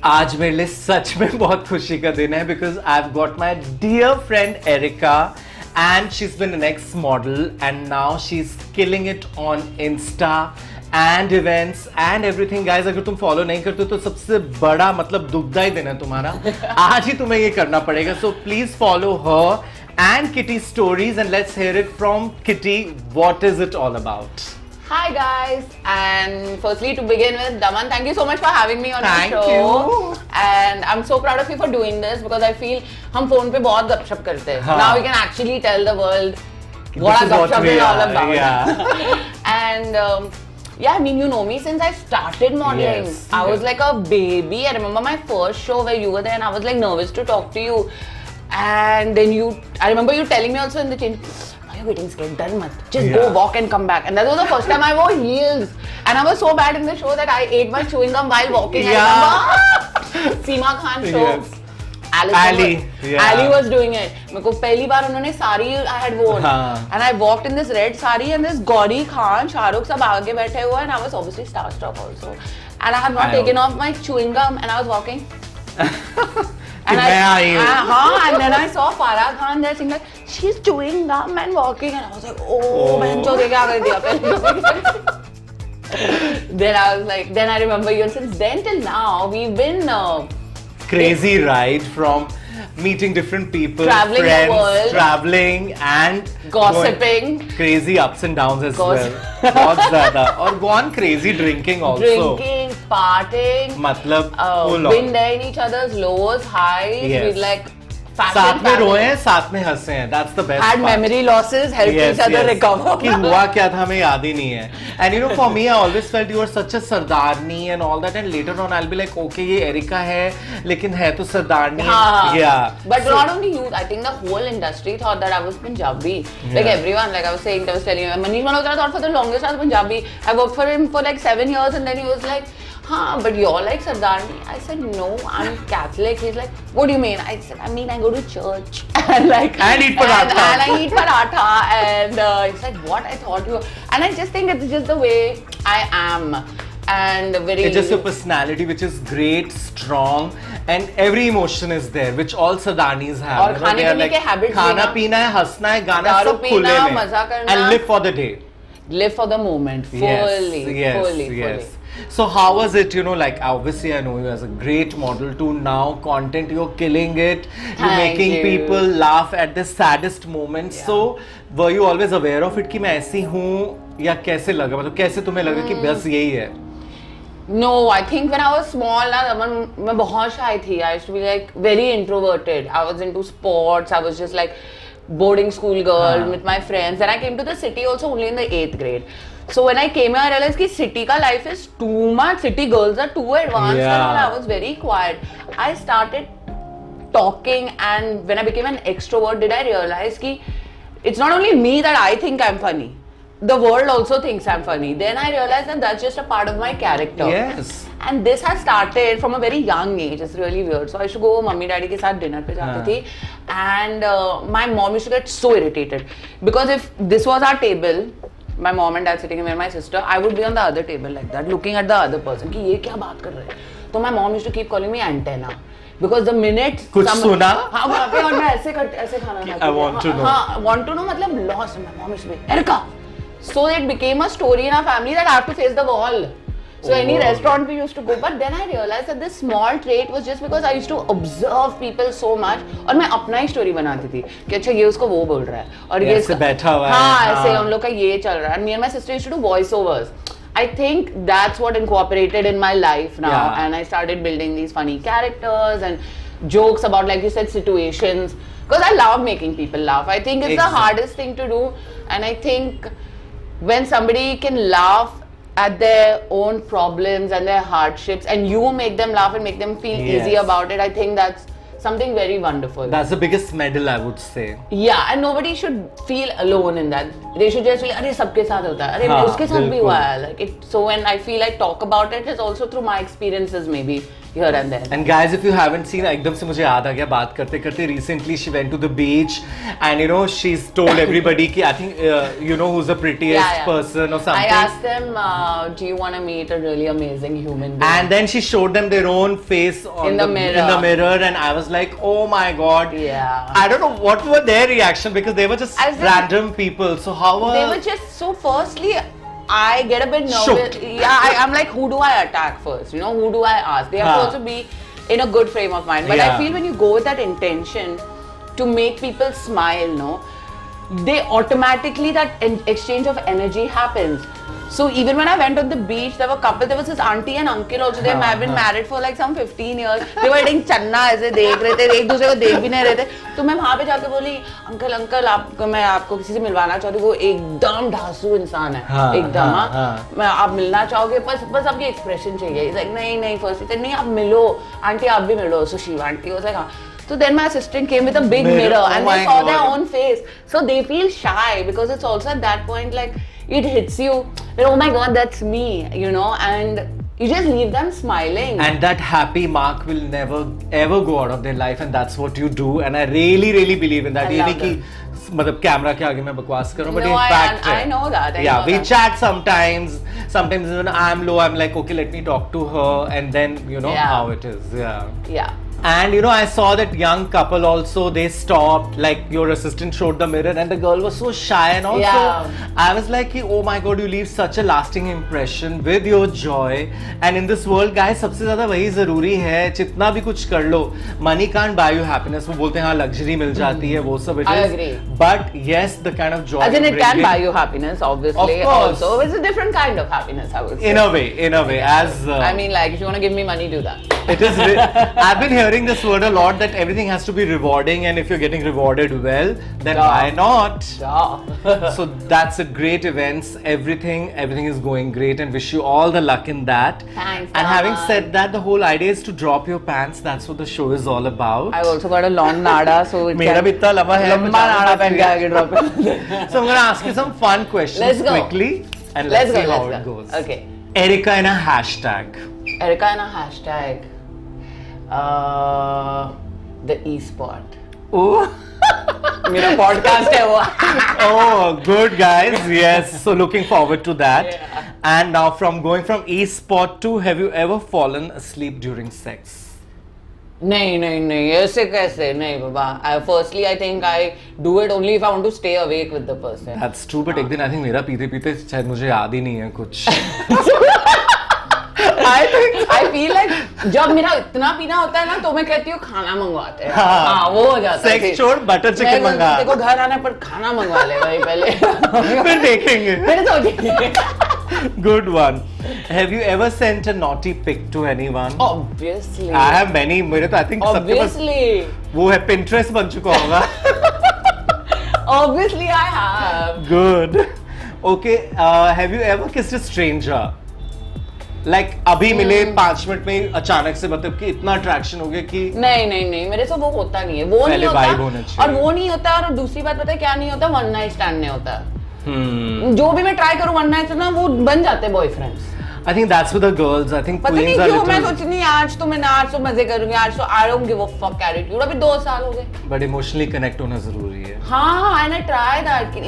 आज मेरे लिए सच में बहुत खुशी का दिन है because I've got my dear friend Erika and she's been an ex-model and now she's killing it on Insta and events and everything. Guys, अगर तुम follow नहीं करते तो सबसे बड़ा मतलब दुखदाई दिन है तुम्हारा. आज ही तुम्हें ये करना पड़ेगा. So please follow her and Kitty's stories and let's hear it from Kitty. What is it all about? Hi guys, and firstly to begin with, Daman, thank you so much for having me on your show. Thank you. And I'm so proud of you for doing this because I feel हम phone पे बहुत गपशप करते हैं. Now we can actually tell the world what our gupshup is all about. Yeah. And yeah, I mean, you know me since I started modeling. Yes. I was like a baby. I remember my first show where you were there and I was like nervous to talk to you. And then I remember you telling me also in the change, why are you getting scared? Done mat. Just go walk and come back. And that was the first time I wore heels. And I was so bad in the show that I ate my chewing gum while walking. Yeah. I remember Seema Khan show. Yes. Ali was doing it. मेरे को पहली बार उन्होंने sari I had worn. And I walked in this red sari and this Gauri Khan, Shahrukh सब आगे बैठे हुए and I was obviously starstruck also. And I had not taken off my chewing gum and I was walking. And then I saw Farah Khan there saying like, she's chewing gum and walking and I was like, oh, बहनचोद ये क्या कर दिया. Then I was like, then I remember you and since then till now we've been crazy ride from meeting different people, traveling friends, the world, traveling and gossiping, crazy ups and downs as well. बहुत ज़्यादा और gone crazy drinking also. Drinking, partying, मतलब been there in each other's lows, highs. Yes. We like साथ में रोए हैं, साथ में हंसे हैं. That's the best had part. memory losses, helped each other recover. कि हुआ क्या था हमें याद ही नहीं है. And you know, for me, I always felt you were such a Sardarni and all that. And later on, I'll be like, okay, ये areca है, लेकिन है तो सरदारनी. Yeah. But not only you, I think the whole industry thought that I was Punjabi. Like everyone, like I was telling you, Manish Malhotra thought for the longest I was Punjabi. I worked for him for like 7 years, and then he was like, but you're like Sardarni. I said, no, I'm Catholic. He's like, what do you mean? I said, I mean, I go to church and eat paratha. And I eat paratha. And he's like, what? I thought you. And I just think it's just the way I am. And it's just your personality, which is great, strong, and every emotion is there, which all Sardanis have. और खाने पीने के habits खाना पीना है, हंसना है, गाना सब खुले में. And live for the day. Live for the moment, fully. Yes. So how was it, you know, like obviously I know you as a great model to now content, you're killing it, you're making people laugh at the saddest moments. Yeah. So were you always aware of it कि मैं ऐसी हूँ या कैसे लगा, मतलब कैसे तुम्हें लगा कि बस यही है? No, I think when I was small, मैं बहुत shy थी. I used to be like very introverted. I was into sports. I was just like boarding school girl with my friends. And I came to the city also only in the 8th grade. So when I came here, I realized that city ka life is too much. City girls are too advanced and all. I was very quiet. I started talking, and when I became an extrovert, did I realize that it's not only me that I think I'm funny. The world also thinks I'm funny. Then I realized that that's just a part of my character. Yes. And this has started from a very young age. It's really weird. So I used to go mummy daddy ke saath dinner pe jaati thi, and my mom used to get so irritated because if this was our table, my mom and dad sitting and my sister, I would be on the other table like that, looking at the other person कि ये क्या बात कर रहे हैं. So my mom used to keep calling me antenna because the minute कुछ सुना हाँ वहाँ पे और मैं ऐसे खाना खाती I want to know. हाँ want to know मतलब lost. My mom used to be Erika. So it became a story in our family that I have to face the wall. So any restaurant we used to go, but then I realized that this small trait was just because I used to observe people so much और मैं अपना ही story बनाती थी कि अच्छा ये उसको वो बोल रहा है और ये ऐसे बैठा हुआ है हाँ ऐसे हम लोग का ये चल रहा है. And me and my sister used to do voiceovers. I think that's what incorporated in my life now, and I started building these funny characters and jokes about, like you said, situations, because I love making people laugh. I think it's the hardest thing to do, and I think when somebody can laugh at their own problems and their hardships and you make them laugh and make them feel easy about it, I think that's something very wonderful. That's the biggest medal, I would say. Yeah, and nobody should feel alone in that. They should just feel, अरे सबके साथ होता है, अरे उसके साथ भी हुआ है. Like it, so when I feel I talk about it, it's also through my experiences maybe here and there. And guys, if you haven't seen, एकदम से मुझे याद आ गया बात करते करते, recently she went to the beach and you know she's told everybody कि I think you know who's the prettiest person or something. I asked them, do you want to meet a really amazing human being? And then she showed them their own face in the mirror, and I was like, oh my god. Yeah. I don't know what were their reaction because they were just random people. So how were they were just so firstly. I get a bit nervous. Yeah, I'm like, who do I attack first? You know, who do I ask? They have to also be in a good frame of mind. But I feel when you go with that intention to make people smile, no, they automatically, that exchange of energy happens. So even when I went on the beach, there were a couple, there was this auntie and uncle also. They have been married for like some 15 years. They were eating channa ऐसे देख रहे थे, एक दूसरे को देख भी नहीं रहे थे. तो मैं वहाँ पे जाके बोली, अंकल अंकल आपको मैं आपको किसी से मिलवाना चाहती हूँ. वो एकदम ढांसू इंसान है, एकदम मैं आप मिलना चाहोगे, बस आपकी एक्सप्रेशन चाहिए. He's like नहीं फर्स्ट नहीं आप मिलो, आंटी आप भी मिलो. So she auntie was like हाँ. So then my assistant came with a big mirror and they saw their own face. So they feel shy because it's also at that point like it hits you that oh my god that's me, you know, and you just leave them smiling. And that happy mark will never ever go out of their life, and that's what you do. And I really believe in that. I love that. मतलब camera के आगे मैं बकवास करूं, but no, in fact I know that. We chat sometimes when I'm low I'm like okay let me talk to her, and then you know how it is. And you know, I saw that young couple also, they stopped, like your assistant showed the mirror and the girl was so shy, and also I was like, oh my god, you leave such a lasting impression with your joy. And in this world guys, सबसे ज़्यादा वही ज़रूरी है, जितना भी कुछ कर लो, money can't buy you happiness. वो बोलते हैं हाँ luxury मिल जाती है, वो सब it is. I agree. But yes, the kind of joy. As in it can buy you happiness, obviously. Of course. Also, it's a different kind of happiness, I would say. In a way, as. I mean, like if you want to give me money, do that. It is. I've been hearing this word a lot, that everything has to be rewarding, and if you're getting rewarded well, then why not? So that's a great events. Everything is going great, and wish you all the luck in that. Thanks. And having said that, the whole idea is to drop your pants. That's what the show is all about. I've also got a long nada, so it मेरा भी इतना लंबा है. लंबा नाड़ा पहन के आगे drop it. So I'm gonna ask you some fun questions quickly, and let's see how it goes. Okay. Erika in a hashtag. Erika in a hashtag. The e-sport. Oh. मेरा podcast है वो. Oh, good guys. Yes. So looking forward to that. And now going from e-sport to, have you ever fallen asleep during sex? नहीं ऐसे कैसे नहीं बाबा. Firstly, I think I do it only if I want to stay awake with the person. That's true, but एक दिन I think मेरा पीते शायद मुझे याद ही नहीं है कुछ. I feel like जब मेरा इतना पीना होता है ना तो मैं कहती हूँ खाना मंगवाते हैं. हाँ वो हो जाता है. सेक्स छोड़ बटर चिकन मंगा. देखो घर आने पर खाना मंगवा ले भाई पहले. फिर देखेंगे. फिर सोचेंगे. Good one. Have you ever sent a naughty pic to anyone? Obviously. I have many. मेरे तो I think सबके पास वो है, Pinterest बन चुका होगा. Obviously I have. Good. Okay. Have you ever kissed a stranger? Like अभी मिले 5 मिनट में अचानक से, मतलब कि इतना अट्रैक्शन हो गया कि नहीं मेरे से वो होता नहीं है. वो नहीं होता. और वो नहीं होता. और दूसरी बात पता है क्या नहीं होता? वन नाइट स्टैंड नहीं होता. जो भी मैं ट्राई करूं वन नाइट स्टैंड ना, वो बन जाते हैं boyfriends. I think that's with the girls. I think पता नहीं क्यों मैं सोच नहीं आज तो मजे करूंगी, आज तो I don't give a fuck attitude. अभी 2 साल हो गए. But emotionally connect होना जरूरी है. हाँ and I try that.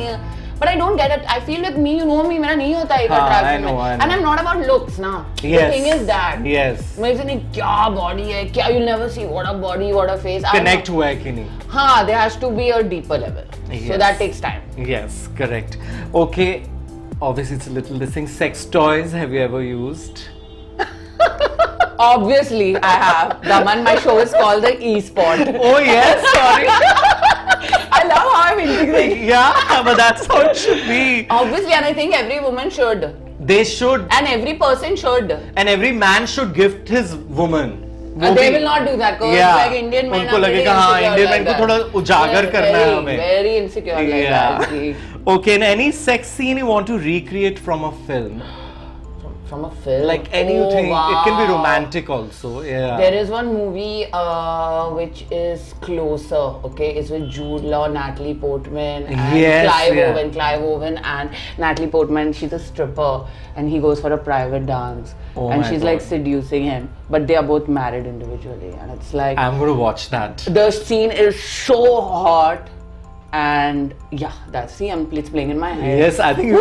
But I don't get it. I feel with me, you know me, मेरा नहीं होता एक attraction में. And I'm not about looks ना. Yes. The thing is that. Yes. मेरे से नहीं क्या body है, क्या you'll never see what a body, what a face. Connect हुआ है कि नहीं? हाँ, there has to be a deeper level. Yes. So that takes time. Yes, correct. Okay, obviously it's a little this thing. Sex toys, have you ever used? Obviously, I have. Daman, my show is called the e-sport. Oh yes, sorry. I love how I'm integrating. Yeah, but that's how it should be. Obviously, and I think every woman should. They should. And every person should. And every man should gift his woman. They will not do that because like Indian men उनको लगेगा हाँ Indian men को थोड़ा उजागर करना है हमें. Very insecure like that. Okay, and any sex scene you want to recreate from a film? From a film? Like anything. It can be wow. romantic also. Yeah. There is one movie which is Closer, okay? It's with Jude Law, Natalie Portman, and Yes, Clive yeah. Owen. Clive Owen and Natalie Portman, she's a stripper and he goes for a private dance. Oh and my she's like God. seducing him. But they are both married individually. And it's like, I'm gonna watch that. the scene is so hot. And yeah, that's, see, it's playing in my head. Yes, I think you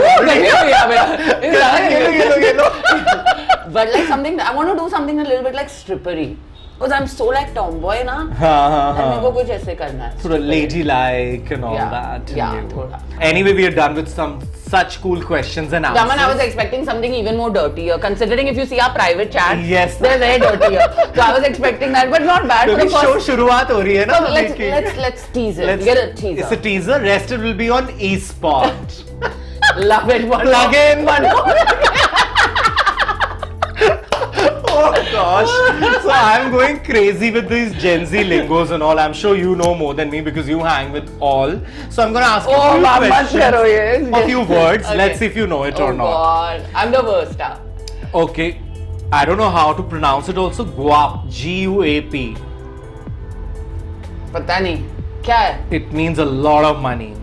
But like something, I want to do something a little bit like strippery. Because I'm so like tomboy na. And मेरे को कुछ ऐसे करना है. Sort of ladylike and all Yeah, that. yeah, And thoda. Anyway, we are done with some such cool questions and answers. Daman, I was expecting something even more dirtier. Considering if you see our private chat, Yes. they're very dirtier. So I was expecting that, but not bad. For क्योंकि the show first, शुरुआत हो रही है ना so अभी की. let's tease it. Get a teaser. It's a teaser. Rest it will be on eSpot. Love it. Plug in. Oh gosh. So I'm going crazy with these Gen Z lingos and all. I'm sure you know more than me because you hang with all. So I'm going to ask you a few questions. A few words. Okay. Let's see if you know it or not. God. I'm the worst. Okay. I don't know how to pronounce it also. Guap. G-U-A-P. पता नहीं क्या है? It means a lot of money.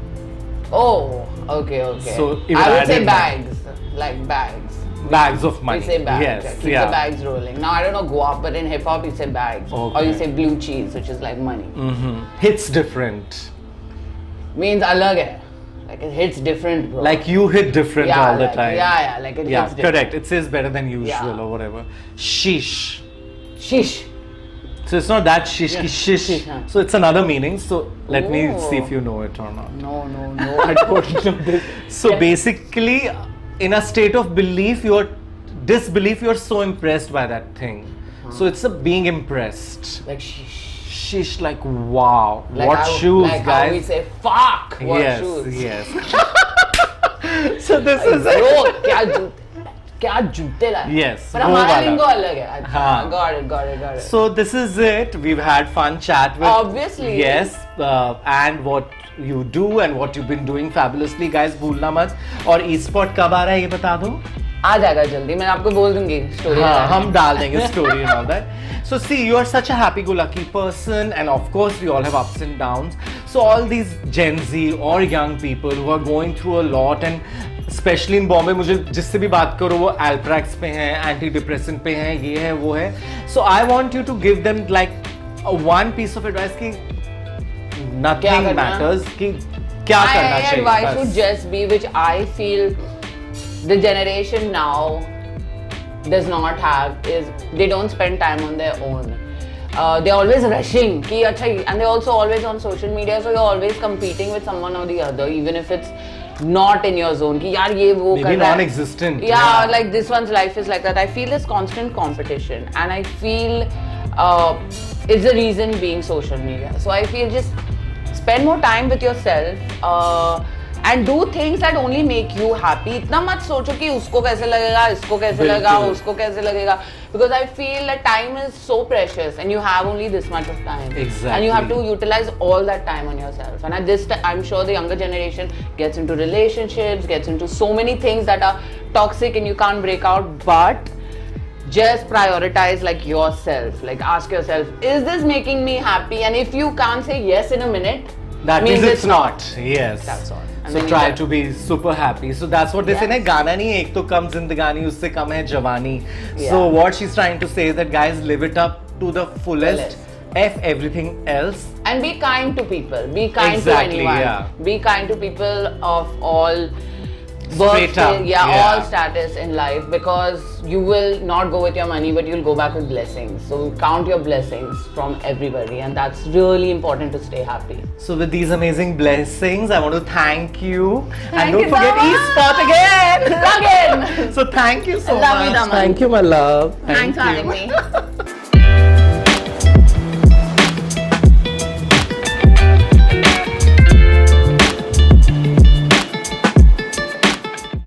Oh, okay. So, if I I would say did- bags, like bags. Bags of money. We say bags. Yes. Keep the Yeah. bags rolling. Now I don't know guap, but in hip hop you say bags, or you Okay. say blue cheese, which is like money. Hits different. Means alag hai. Like it hits different, bro. Like you hit different yeah, all the like, time. Yeah, like it Yeah, hits different. correct. It says better than usual Yeah. or whatever. Shish. Shish. So it's not that shish ki shish. Shish, huh. So it's another meaning. So let me Oh. see if you know it or not. No, I don't know this. So basically, in a state of belief, you're disbelief, you're so impressed by that thing. So it's a being impressed. Like shish. Shish, like wow, Like what how, shoes, like guys? how we say fuck. What yes, shoes? yes. So this is it. Bro, क्या जूते लाए? Yes, पर वो हमारा वाला. लिंगो अलग है. हाँ. Got it. So this is it. We've had fun chat with. Obviously. Yes, and what you do and what you've been doing fabulously, guys. भूलना मत. और eSpot कब आ रहा है ये बता दो. आ जाएगा जल्दी. मैं आपको बोल दूंगी स्टोरी. हाँ, हम डाल देंगे story and all that. So see, you are such a happy-go-lucky person, and of course we all have ups and downs. So all these Gen Z or young people who are going through a lot, and especially in Bombay, मुझे जिससे भी बात करो वो Alprax पे हैं, antidepressant पे हैं, ये है वो है. So I want you to give them like one piece of advice कि nothing matters, कि क्या करना My चाहिए. advice बस. would just be, which I feel the generation now does not have, is they don't spend time on their own. They're always rushing कि अच्छा, and they're also always on social media, so you're always competing with someone or the other, even if it's not in your zone कि यार ये वो Maybe कर रहा है. non-existent. Yeah, like this one's life is like that. I feel this constant competition, and I feel it's the reason being social media. So I feel just spend more time with yourself and do things that only make you happy. इतना मत सोचो कि उसको कैसे लगेगा, इसको कैसे लगेगा, उसको कैसे लगेगा. Because I feel that time is so precious, and you have only this much of time. Exactly. And you have to utilize all that time on yourself. And at this time, I'm sure the younger generation gets into relationships, gets into so many things that are toxic and you can't break out. But just prioritize like yourself. Like ask yourself, is this making me happy? And if you can't say yes in a minute, that means it's not. Yes. That's all. And So then try you to be super happy. So that's what they say. Yes. ना गाना नहीं एक तो कम जिंदगानी उससे कम है जवानी. Yeah. So what she's trying to say is that guys live it up to the fullest. F everything else. And be kind to people. Be kind Exactly, to anyone. yeah. Be kind to people of all Straight up, yeah, yeah. all status in life, because you will not go with your money, but you'll go back with blessings. So count your blessings from everybody, and that's really important to stay happy. So with these amazing blessings, I want to thank you. And Thank don't you so forget much. eSpot again. Love it. So thank you so Love you, much. Daman. Thank you, my love. Thanks for Thank having you. me.